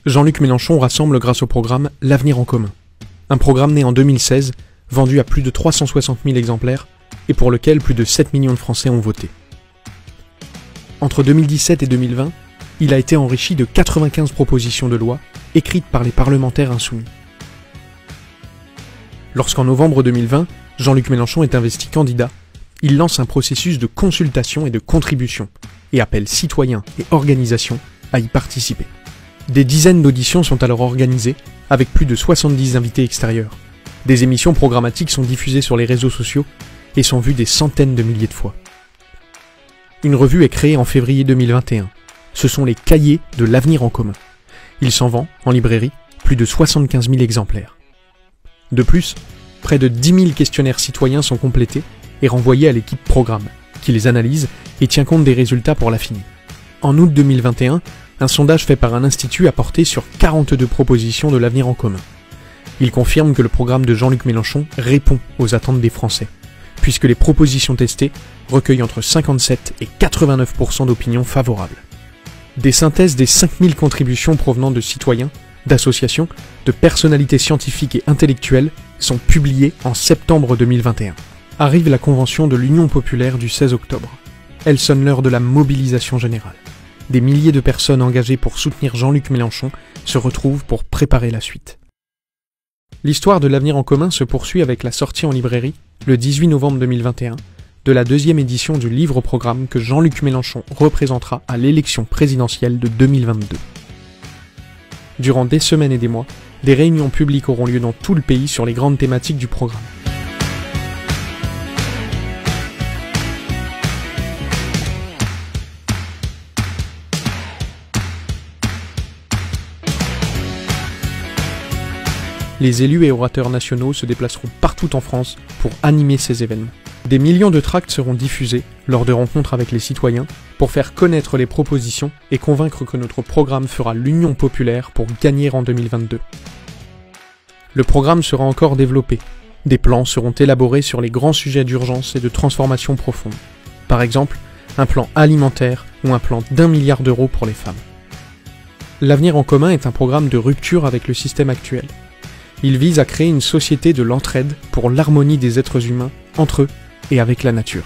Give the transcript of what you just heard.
Jean-Luc Mélenchon rassemble grâce au programme L'Avenir en commun. Un programme né en 2016, vendu à plus de 360 000 exemplaires et pour lequel plus de 7 millions de Français ont voté. Entre 2017 et 2020, il a été enrichi de 95 propositions de loi écrites par les parlementaires insoumis. Lorsqu'en novembre 2020, Jean-Luc Mélenchon est investi candidat, il lance un processus de consultation et de contribution et appelle citoyens et organisations à y participer. Des dizaines d'auditions sont alors organisées avec plus de 70 invités extérieurs. Des émissions programmatiques sont diffusées sur les réseaux sociaux et sont vues des centaines de milliers de fois. Une revue est créée en février 2021. Ce sont les Cahiers de l'Avenir en commun. Il s'en vend, en librairie, plus de 75 000 exemplaires. De plus, près de 10 000 questionnaires citoyens sont complétés et renvoyés à l'équipe programme, qui les analyse et tient compte des résultats pour l'affiner. En août 2021, un sondage fait par un institut a porté sur 42 propositions de l'Avenir en commun. Il confirme que le programme de Jean-Luc Mélenchon répond aux attentes des Français, puisque les propositions testées recueillent entre 57 et 89% d'opinions favorables. Des synthèses des 5000 contributions provenant de citoyens, d'associations, de personnalités scientifiques et intellectuelles sont publiées en septembre 2021. Arrive la convention de l'Union populaire du 16 octobre. Elle sonne l'heure de la mobilisation générale. Des milliers de personnes engagées pour soutenir Jean-Luc Mélenchon se retrouvent pour préparer la suite. L'histoire de l'Avenir en commun se poursuit avec la sortie en librairie, le 18 novembre 2021, de la deuxième édition du livre-programme que Jean-Luc Mélenchon représentera à l'élection présidentielle de 2022. Durant des semaines et des mois, des réunions publiques auront lieu dans tout le pays sur les grandes thématiques du programme. Les élus et orateurs nationaux se déplaceront partout en France pour animer ces événements. Des millions de tracts seront diffusés lors de rencontres avec les citoyens pour faire connaître les propositions et convaincre que notre programme fera l'union populaire pour gagner en 2022. Le programme sera encore développé. Des plans seront élaborés sur les grands sujets d'urgence et de transformation profonde. Par exemple, un plan alimentaire ou un plan d'1 milliard d'euros pour les femmes. L'Avenir en commun est un programme de rupture avec le système actuel. Il vise à créer une société de l'entraide pour l'harmonie des êtres humains entre eux et avec la nature.